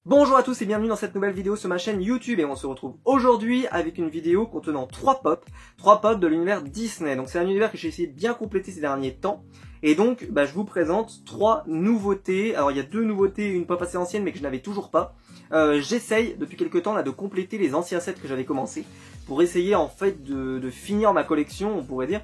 Bonjour à tous et bienvenue dans cette nouvelle vidéo sur ma chaîne YouTube et on se retrouve aujourd'hui avec une vidéo contenant 3 pop de l'univers Disney. Donc c'est un univers que j'ai essayé de bien compléter ces derniers temps et donc je vous présente 3 nouveautés. Alors il y a 2 nouveautés, une pop assez ancienne mais que je n'avais toujours pas. J'essaye depuis quelques temps là de compléter les anciens sets que j'avais commencé pour essayer en fait de finir ma collection on pourrait dire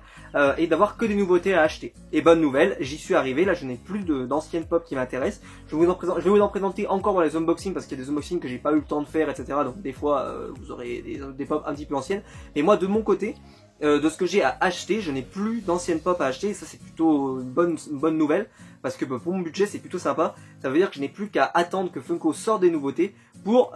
et d'avoir que des nouveautés à acheter. Et bonne nouvelle, j'y suis arrivé, là je n'ai plus d'anciennes pop qui m'intéressent. Je vais vous en présenter encore dans les unboxings parce qu'il y a des unboxings que j'ai pas eu le temps de faire etc. Donc des fois vous aurez des pop un petit peu anciennes. Mais moi de mon côté, de ce que j'ai à acheter, je n'ai plus d'anciennes pop à acheter et ça c'est plutôt une bonne nouvelle parce que pour mon budget c'est plutôt sympa. Ça veut dire que je n'ai plus qu'à attendre que Funko sorte des nouveautés pour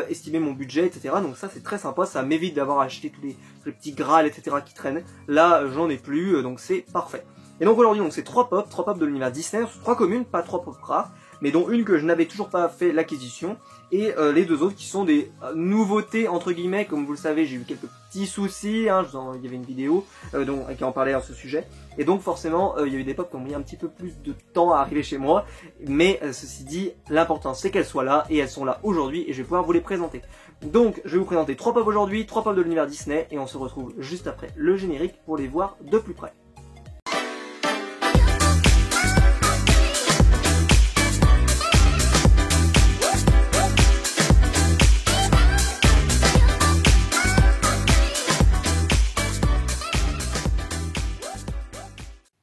estimer mon budget etc. Donc ça c'est très sympa, ça m'évite d'avoir acheté tous les petits Graal etc. qui traînaient. Là j'en ai plus donc c'est parfait. Et donc aujourd'hui c'est 3 pop de l'univers Disney, 3 communes, pas 3 pop rares, mais dont une que je n'avais toujours pas fait l'acquisition, et les 2 autres qui sont des nouveautés entre guillemets. Comme vous le savez j'ai eu quelques petits soucis, hein, il y avait une vidéo qui en parlait à ce sujet, et donc forcément il y a eu des pop qui ont mis un petit peu plus de temps à arriver chez moi, mais ceci dit l'important c'est qu'elles soient là, et elles sont là aujourd'hui, et je vais pouvoir vous les présenter. Donc je vais vous présenter 3 pop aujourd'hui, 3 pop de l'univers Disney, et on se retrouve juste après le générique pour les voir de plus près.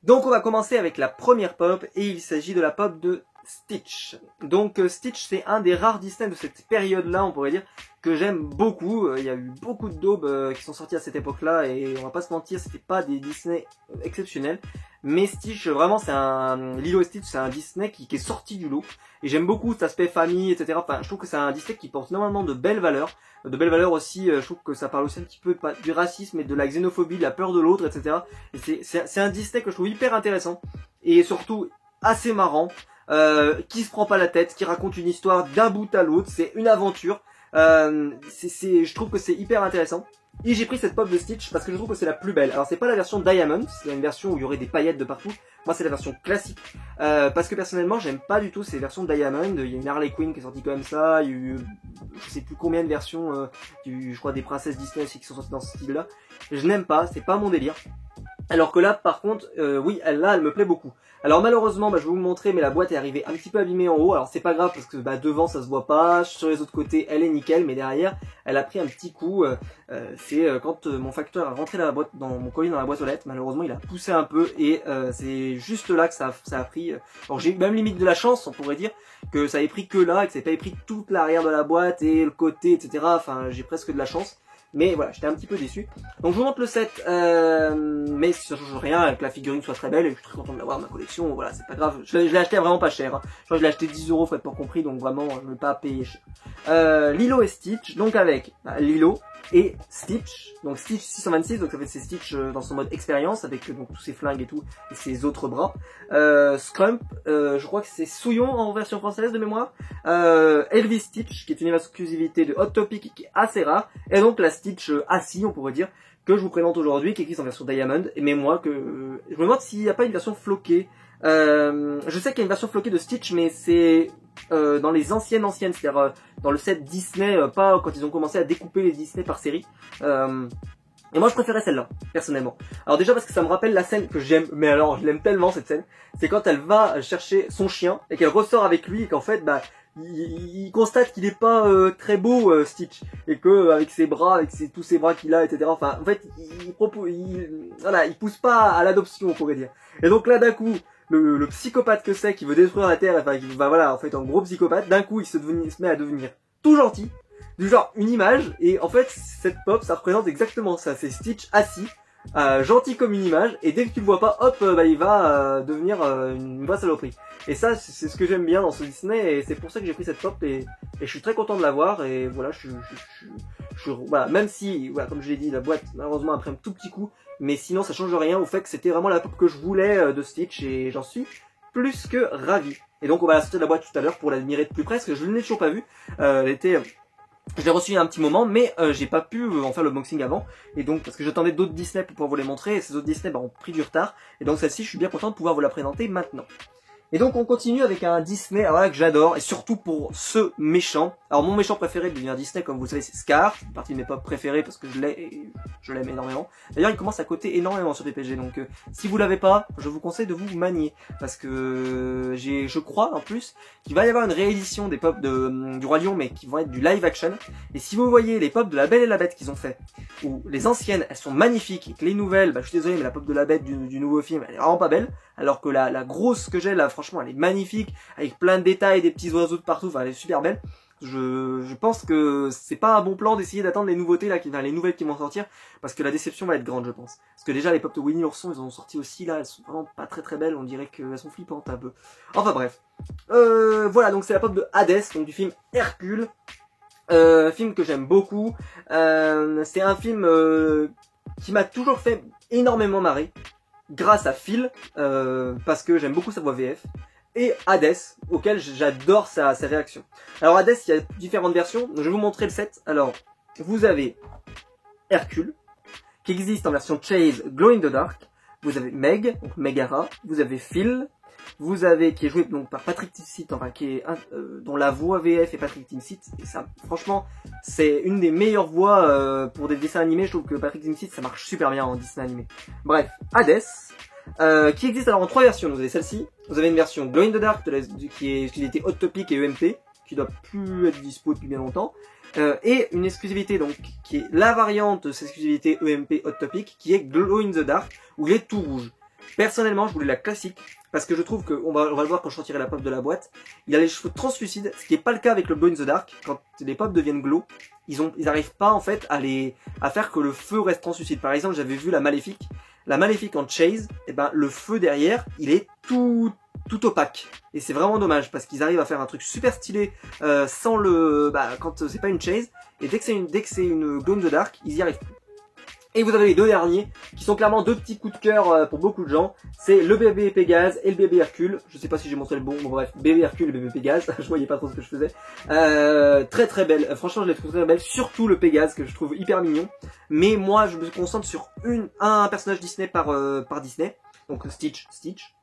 Donc on va commencer avec la première pop et il s'agit de la pop de Stitch. Donc Stitch c'est un des rares Disney de cette période là on pourrait dire que j'aime beaucoup. Il y a eu beaucoup de daubes qui sont sortis à cette époque là et on va pas se mentir c'était pas des Disney exceptionnels. Mais Stitch vraiment c'est Lilo et Stitch c'est un Disney qui est sorti du lot. Et j'aime beaucoup cet aspect famille etc. Enfin je trouve que c'est un Disney qui porte énormément de belles valeurs. De belles valeurs aussi, je trouve que ça parle aussi un petit peu du racisme et de la xénophobie, de la peur de l'autre, etc. Et c'est un Disney que je trouve hyper intéressant et surtout assez marrant, qui se prend pas la tête, qui raconte une histoire d'un bout à l'autre, c'est une aventure. Je trouve que c'est hyper intéressant. Et j'ai pris cette pop de Stitch parce que je trouve que c'est la plus belle. Alors c'est pas la version Diamond, c'est une version où il y aurait des paillettes de partout. Moi c'est la version classique. Parce que personnellement j'aime pas du tout ces versions de Diamond. Il y a une Harley Quinn qui est sortie comme ça. Il y a eu je sais plus combien de versions, je crois des princesses Disney aussi qui sont sorties dans ce style là. Je n'aime pas, c'est pas mon délire. Alors que là par contre, oui elle me plaît beaucoup. Alors malheureusement je vais vous le montrer mais la boîte est arrivée un petit peu abîmée en haut. Alors c'est pas grave parce que devant ça se voit pas, sur les autres côtés elle est nickel, mais derrière elle a pris un petit coup. C'est quand mon facteur a rentré dans mon colis dans la boîte aux lettres, malheureusement il a poussé un peu et c'est juste là que ça a pris. Alors j'ai même limite de la chance on pourrait dire que ça ait pris que là, que ça ait pas pris toute l'arrière de la boîte et le côté etc. Enfin j'ai presque de la chance. Mais voilà, j'étais un petit peu déçu. Donc je vous montre le set, mais ça change rien, que la figurine soit très belle, et je suis très content de l'avoir dans ma collection, voilà, c'est pas grave. Je l'ai acheté vraiment pas cher, hein. Je crois que je l'ai acheté 10 €, faites pas compris, donc vraiment, je ne vais pas payer cher. Lilo et Stitch, donc avec Lilo et Stitch, donc Stitch 626, donc ça fait c'est Stitch dans son mode expérience, avec donc tous ses flingues et tout, et ses autres bras. Scrump, je crois que c'est Souillon en version française de mémoire. Elvis Stitch, qui est une exclusivité de Hot Topic, qui est assez rare, et donc la Stitch assis, on pourrait dire, que je vous présente aujourd'hui, qui est écrite en version Diamond, mais moi, je me demande s'il n'y a pas une version floquée. Je sais qu'il y a une version floquée de Stitch, mais c'est dans les anciennes, c'est-à-dire dans le set Disney, pas quand ils ont commencé à découper les Disney par série. Et moi je préférais celle-là, personnellement. Alors déjà parce que ça me rappelle la scène que j'aime, mais alors je l'aime tellement cette scène, c'est quand elle va chercher son chien et qu'elle ressort avec lui et qu'en fait il constate qu'il est pas très beau Stitch, et que avec ses bras, avec tous ses bras qu'il a etc. Enfin en fait il pousse pas à l'adoption on pourrait dire. Et donc là d'un coup le psychopathe que c'est qui veut détruire la terre, enfin voilà en fait un gros psychopathe, d'un coup il se met à devenir tout gentil. Du genre une image, et en fait cette pop ça représente exactement ça, c'est Stitch assis, gentil comme une image, et dès que tu le vois pas, hop, il va devenir une vraie saloperie. Et ça c'est ce que j'aime bien dans ce Disney, et c'est pour ça que j'ai pris cette pop, et je suis très content de l'avoir, et voilà, voilà, même si, voilà, comme je l'ai dit, la boîte malheureusement a pris un tout petit coup, mais sinon ça change rien au fait que c'était vraiment la pop que je voulais de Stitch, et j'en suis plus que ravi. Et donc on va la sortir de la boîte tout à l'heure pour l'admirer de plus près, parce que je ne l'ai toujours pas vue, je l'ai reçu il y a un petit moment, mais j'ai pas pu en faire le unboxing avant, et donc parce que j'attendais d'autres Disney pour pouvoir vous les montrer, et ces autres Disney ont pris du retard, et donc celle-ci je suis bien content de pouvoir vous la présenter maintenant. Et donc on continue avec un Disney alors là, que j'adore, et surtout pour ce méchant. Alors mon méchant préféré de l'univers Disney, comme vous le savez, c'est Scar, c'est une partie de mes pop préférés parce que je l'aime énormément. D'ailleurs il commence à coter énormément sur PPG, donc si vous l'avez pas, je vous conseille de vous manier, parce que je crois en plus qu'il va y avoir une réédition des pop du Roi Lion, mais qui vont être du live action. Et si vous voyez les pop de La Belle et la Bête qu'ils ont fait, où les anciennes elles sont magnifiques, et que les nouvelles, bah je suis désolé mais la pop de la Bête du nouveau film elle est vraiment pas belle, alors que la grosse que j'ai là, franchement, elle est magnifique, avec plein de détails, des petits oiseaux de partout, enfin, elle est super belle. Je pense que c'est pas un bon plan d'essayer d'attendre les nouveautés là, les nouvelles qui vont sortir, parce que la déception va être grande, je pense. Parce que déjà, les pop de Winnie l'ourson, ils en ont sorti aussi là, elles sont vraiment pas très belles, on dirait qu'elles sont flippantes un peu. Enfin bref. Voilà, donc c'est la pop de Hades, donc du film Hercule. Film que j'aime beaucoup. C'est un film qui m'a toujours fait énormément marrer, grâce à Phil, parce que j'aime beaucoup sa voix VF, et Hades, auquel j'adore sa réaction. Alors Hades, il y a différentes versions, donc je vais vous montrer le set. Alors, vous avez Hercule, qui existe en version Chase Glow in the Dark, vous avez Meg, donc Megara, vous avez Phil, vous avez, qui est joué donc par Patrick Timsit, enfin qui est dont la voix VF est Patrick Timsit, et ça, franchement, c'est une des meilleures voix pour des dessins animés. Je trouve que Patrick Timsit, ça marche super bien en dessin animé. Bref, Hades, qui existe alors en 3 versions. Vous avez celle-ci, vous avez une version Glow in the Dark qui est exclusivité Hot Topic et EMP, qui doit plus être dispo depuis bien longtemps, et une exclusivité donc qui est la variante de cette exclusivité EMP Hot Topic, qui est Glow in the Dark, où il est tout rouge. Personnellement, je voulais la classique, parce que je trouve que, on va le voir quand je sortirai la pop de la boîte, il a les cheveux translucides, ce qui n'est pas le cas avec le Glow in the Dark. Quand les pop deviennent glow, ils arrivent pas en fait à faire que le feu reste translucide. Par exemple, j'avais vu la Maléfique en Chase, et ben le feu derrière, il est tout opaque. Et c'est vraiment dommage, parce qu'ils arrivent à faire un truc super stylé sans quand c'est pas une Chase, et dès que c'est une Glow in the Dark, ils y arrivent plus. Et vous avez les deux derniers, qui sont clairement deux petits coups de cœur pour beaucoup de gens. C'est le bébé Pégase et le bébé Hercule. Je sais pas si j'ai montré le bon, bref, bébé Hercule et bébé Pégase. Je voyais pas trop ce que je faisais. Très belle. Franchement, je les trouve très belles. Surtout le Pégase, que je trouve hyper mignon. Mais moi, je me concentre sur un personnage Disney par Disney. Donc Stitch,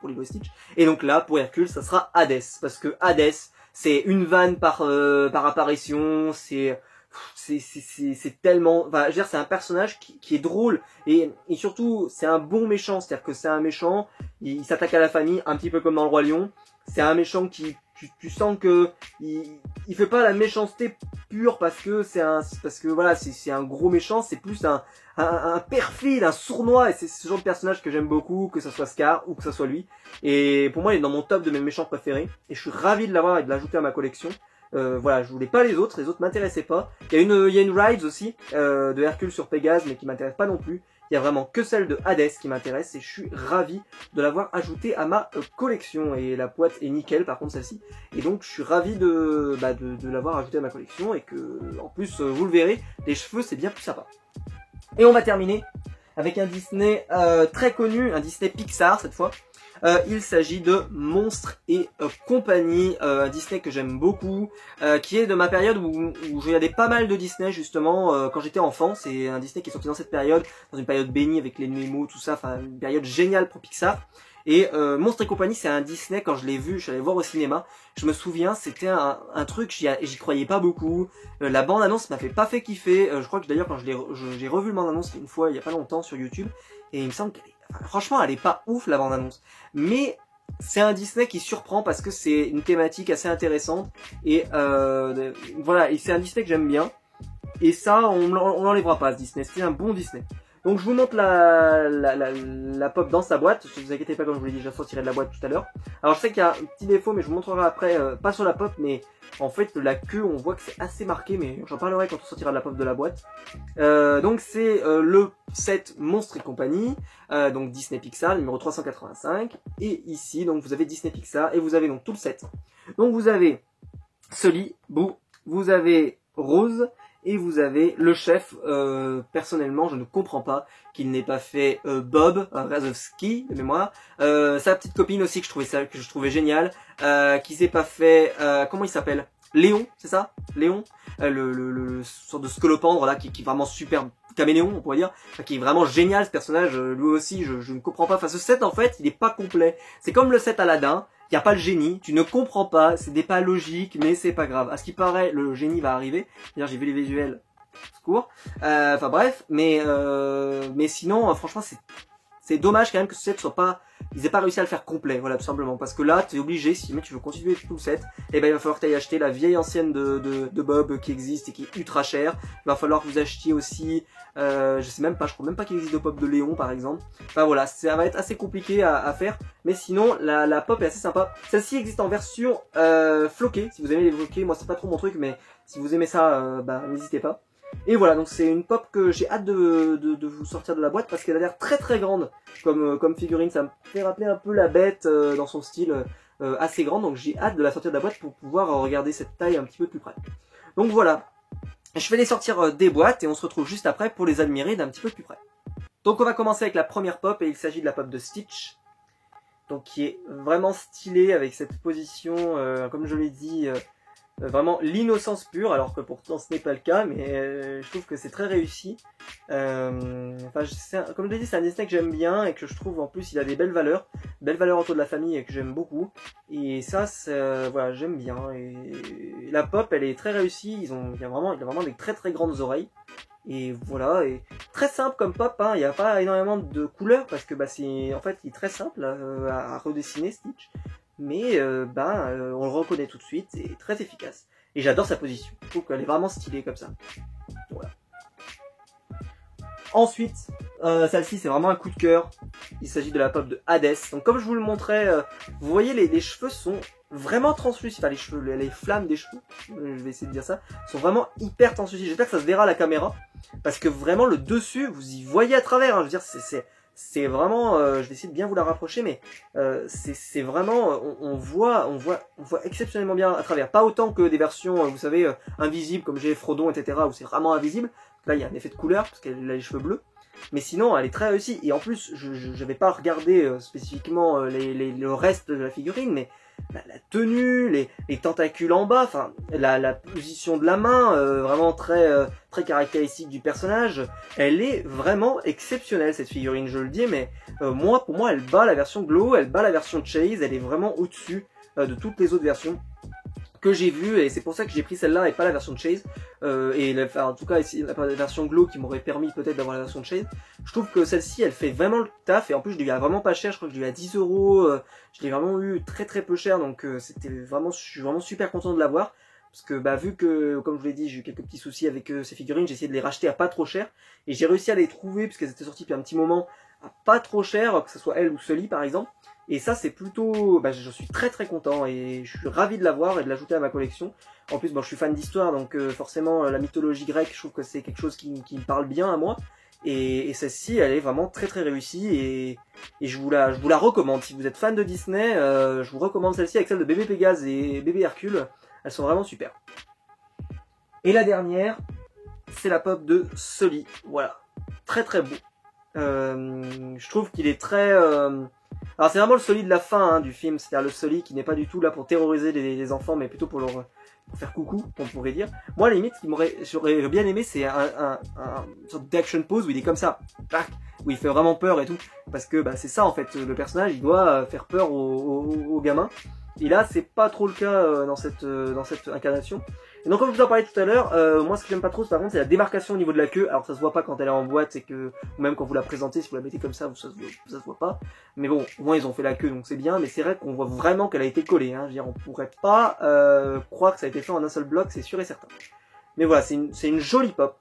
pour Lilo et Stitch. Et donc là, pour Hercule, ça sera Hades. Parce que Hades, c'est une vanne par apparition, c'est tellement, enfin, je veux dire, c'est un personnage qui est drôle, et surtout c'est un bon méchant, c'est-à-dire que c'est un méchant, il s'attaque à la famille un petit peu comme dans le Roi Lion. C'est un méchant qui tu sens que il fait pas la méchanceté pure parce que voilà, c'est un gros méchant, c'est plus un perfide, un sournois, et c'est ce genre de personnage que j'aime beaucoup, que ça soit Scar ou que ça soit lui. Et pour moi, il est dans mon top de mes méchants préférés, et je suis ravi de l'avoir et de l'ajouter à ma collection. Voilà, je voulais pas les autres m'intéressaient pas. Il y a une Rides aussi de Hercule sur Pégase, mais qui m'intéresse pas non plus. Il y a vraiment que celle de Hades qui m'intéresse, et je suis ravi de l'avoir ajoutée à ma collection. Et la boîte est nickel par contre, celle-ci, et donc je suis ravi de l'avoir ajoutée à ma collection, et que en plus vous le verrez, les cheveux c'est bien plus sympa. Et on va terminer avec un Disney très connu, un Disney Pixar cette fois. Il s'agit de Monstres et compagnie, un Disney que j'aime beaucoup, qui est de ma période où je regardais pas mal de Disney justement quand j'étais enfant. C'est un Disney qui est sorti dans cette période, dans une période bénie avec les Nemo, tout ça, enfin une période géniale pour Pixar. Et Monstres et compagnie, c'est un Disney, quand je l'ai vu, je suis allé voir au cinéma, je me souviens, c'était un truc, j'y croyais pas beaucoup. La bande-annonce m'avait pas fait kiffer. Je crois que d'ailleurs quand j'ai revu le bande-annonce une fois il y a pas longtemps sur YouTube, et il me semble franchement, elle est pas ouf la bande-annonce, mais c'est un Disney qui surprend parce que c'est une thématique assez intéressante, et voilà, et c'est un Disney que j'aime bien, et ça on l'enlèvera pas, ce Disney, c'est un bon Disney. Donc je vous montre la pop dans sa boîte. Ne vous inquiétez pas, comme je vous l'ai dit, je la sortirai de la boîte tout à l'heure. Alors je sais qu'il y a un petit défaut, mais je vous montrerai après, pas sur la pop, mais en fait la queue, on voit que c'est assez marqué, mais j'en parlerai quand on sortira de la pop de la boîte. Donc c'est le set Monstres et compagnie, donc Disney Pixar, numéro 385. Et ici, donc vous avez Disney Pixar, et vous avez donc tout le set. Donc vous avez Sully, Boo, vous avez Rose, et vous avez le chef. Personnellement, je ne comprends pas qu'il n'ait pas fait Bob Razowski de mémoire. Sa petite copine aussi que je trouvais géniale, qui s'est pas fait comment il s'appelle, Léon, c'est ça, Léon, le sorte de scolopendre là qui est vraiment super caméléon, on pourrait dire, enfin, qui est vraiment génial ce personnage. Lui aussi, je ne comprends pas. Enfin, ce set en fait, il est pas complet. C'est comme le set Aladdin. il n'y a pas le génie, tu ne comprends pas, c'est des pas logiques, mais c'est pas grave. À ce qui paraît, le génie va arriver. D'ailleurs, j'ai vu les visuels, secours. Enfin bref, mais sinon, franchement, c'est dommage quand même que ce set soit pas, ils aient pas réussi à le faire complet, voilà, tout simplement. Parce que là, tu es obligé, si jamais tu veux continuer tout le set, eh ben, il va falloir que tu ailles acheter la vieille ancienne de Bob qui existe et qui est ultra chère. Il va falloir que vous achetiez aussi, je sais même pas, je crois même pas qu'il existe de pop de Léon, par exemple. Enfin voilà, ça va être assez compliqué à faire. Mais sinon, la pop est assez sympa. Celle-ci existe en version floquée, si vous aimez les floqués. Moi, c'est pas trop mon truc, mais si vous aimez ça, bah, n'hésitez pas. Et voilà, donc c'est une pop que j'ai hâte de vous sortir de la boîte parce qu'elle a l'air très très grande comme figurine. Ça me fait rappeler un peu la bête dans son style assez grande, donc j'ai hâte de la sortir de la boîte pour pouvoir regarder cette taille un petit peu plus près. Donc voilà, je vais les sortir des boîtes et on se retrouve juste après pour les admirer d'un petit peu plus près. Donc on va commencer avec la première pop et il s'agit de la pop de Stitch. Donc qui est vraiment stylée avec cette position, comme je l'ai dit, vraiment l'innocence pure, alors que pourtant ce n'est pas le cas, mais je trouve que c'est très réussi. Enfin, comme je l'ai dit, c'est un Disney que j'aime bien et que je trouve en plus il a des belles valeurs autour de la famille et que j'aime beaucoup. Et ça, voilà, j'aime bien. Et la pop, elle est très réussie. Il a vraiment des très très grandes oreilles. Et voilà, et très simple comme pop, hein. Il n'y a pas énormément de couleurs parce que bah, en fait, il est très simple à redessiner Stitch. Mais on le reconnaît tout de suite, c'est très efficace. Et j'adore sa position, je trouve qu'elle est vraiment stylée comme ça. Voilà. Ensuite, celle-ci c'est vraiment un coup de cœur. Il s'agit de la pop de Hades. Donc comme je vous le montrais, vous voyez les cheveux sont vraiment translucides. Enfin les cheveux, les flammes des cheveux, je vais essayer de dire ça, sont vraiment hyper translucides. J'espère que ça se verra à la caméra. Parce que vraiment le dessus, vous y voyez à travers. Hein. Je veux dire, c'est vraiment, je vais essayer de bien vous la rapprocher, mais c'est vraiment, on voit exceptionnellement bien à travers. Pas autant que des versions, vous savez, invisibles comme j'ai Frodon, etc., où c'est vraiment invisible. Là, il y a un effet de couleur parce qu'elle a les cheveux bleus. Mais sinon, elle est très réussie. Et en plus, je vais pas regarder spécifiquement le reste de la figurine, mais la tenue, les tentacules en bas, enfin la position de la main, vraiment très caractéristique du personnage. Elle est vraiment exceptionnelle cette figurine, je le dis, mais pour moi, elle bat la version Glow, elle bat la version Chase, elle est vraiment au-dessus de toutes les autres versions que j'ai vues, et c'est pour ça que j'ai pris celle-là et pas la version de Chase, en tout cas la version Glow qui m'aurait permis peut-être d'avoir la version de Chase. Je trouve que celle-ci elle fait vraiment le taf, et en plus je l'ai eu à vraiment pas cher, je crois que je l'ai eu à 10 €, je l'ai vraiment eu très très peu cher, donc c'était vraiment, je suis vraiment super content de l'avoir. Parce que vu que, comme je vous l'ai dit, j'ai eu quelques petits soucis avec ces figurines, j'ai essayé de les racheter à pas trop cher, et j'ai réussi à les trouver, puisqu'elles étaient sorties depuis un petit moment, à pas trop cher, que ce soit elle ou Sully par exemple. Et ça c'est plutôt, je suis très très content et je suis ravi de l'avoir et de l'ajouter à ma collection. En plus je suis fan d'histoire, donc forcément la mythologie grecque, je trouve que c'est quelque chose qui me parle bien à moi. Et celle-ci elle est vraiment très très réussie, et je vous la recommande. Si vous êtes fan de Disney, je vous recommande celle-ci avec celle de Bébé Pégase et Bébé Hercule. Elles sont vraiment super. Et la dernière, c'est la pop de Sully. Voilà, très très beau. Je trouve qu'il est très... Alors c'est vraiment le Sully de la fin du film, c'est-à-dire le Sully qui n'est pas du tout là pour terroriser les enfants, mais plutôt pour leur faire coucou, on pourrait dire. Moi, à la limite, j'aurais bien aimé, c'est une sorte d'action pose où il est comme ça, où il fait vraiment peur et tout, parce que c'est ça en fait, le personnage, il doit faire peur aux gamins. Et là, c'est pas trop le cas dans cette incarnation. Et donc, comme je vous en parlais tout à l'heure, moi, ce que j'aime pas trop, par contre, c'est la démarcation au niveau de la queue. Alors, ça se voit pas quand elle est en boîte, c'est que, ou même quand vous la présentez, si vous la mettez comme ça, ça se voit pas. Mais bon, au moins, ils ont fait la queue, donc c'est bien. Mais c'est vrai qu'on voit vraiment qu'elle a été collée. Hein. Je veux dire, on pourrait pas croire que ça a été fait en un seul bloc, c'est sûr et certain. Mais voilà, c'est une jolie pop,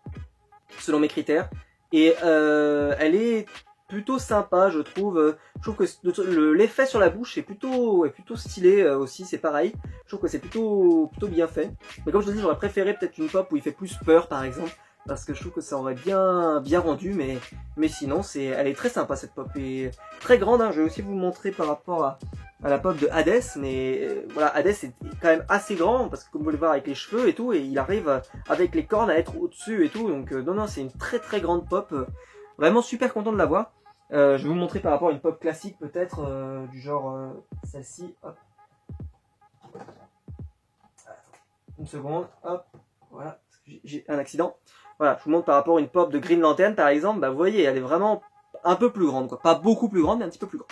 selon mes critères. Et elle est plutôt sympa, je trouve. Je trouve que l'effet sur la bouche est plutôt stylé aussi, c'est pareil. Je trouve que c'est plutôt bien fait. Mais comme je te dis, j'aurais préféré peut-être une pop où il fait plus peur, par exemple, parce que je trouve que ça aurait bien rendu. Mais sinon, elle est très sympa cette pop, et très grande. Hein. Je vais aussi vous montrer par rapport à la pop de Hades, mais voilà, Hades est quand même assez grand, parce que comme vous pouvez le voir avec les cheveux et tout, et il arrive avec les cornes à être au-dessus et tout. Donc non, c'est une très très grande pop. Vraiment super content de l'avoir. Je vais vous montrer par rapport à une pop classique peut-être, du genre celle-ci. Hop. Une seconde, hop, voilà, j'ai un accident. Voilà, je vous montre par rapport à une pop de Green Lantern par exemple, vous voyez, elle est vraiment un peu plus grande, quoi. Pas beaucoup plus grande, mais un petit peu plus grande.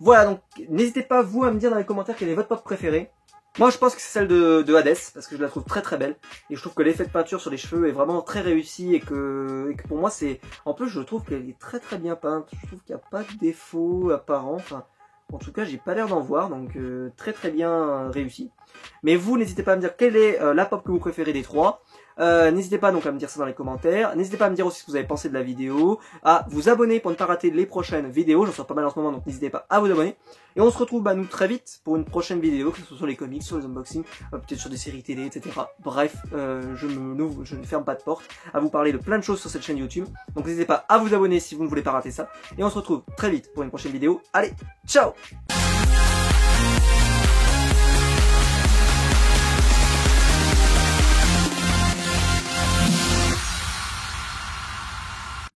Voilà, donc n'hésitez pas vous à me dire dans les commentaires quelle est votre pop préférée. Moi je pense que c'est celle de Hades, parce que je la trouve très très belle. Et je trouve que l'effet de peinture sur les cheveux est vraiment très réussi et que pour moi c'est... En plus je trouve qu'elle est très très bien peinte, je trouve qu'il n'y a pas de défaut apparent, enfin... En tout cas, j'ai pas l'air d'en voir, donc très très bien réussi. Mais vous, n'hésitez pas à me dire quelle est la pop que vous préférez des trois. N'hésitez pas donc à me dire ça dans les commentaires. N'hésitez pas à me dire aussi ce que vous avez pensé de la vidéo. À vous abonner pour ne pas rater les prochaines vidéos. J'en sors pas mal en ce moment, donc n'hésitez pas à vous abonner. Et on se retrouve nous très vite pour une prochaine vidéo, que ce soit sur les comics, sur les unboxings, peut-être sur des séries télé, etc. Bref, je ne ferme pas de porte à vous parler de plein de choses sur cette chaîne YouTube. Donc n'hésitez pas à vous abonner si vous ne voulez pas rater ça. Et on se retrouve très vite pour une prochaine vidéo. Allez, ciao!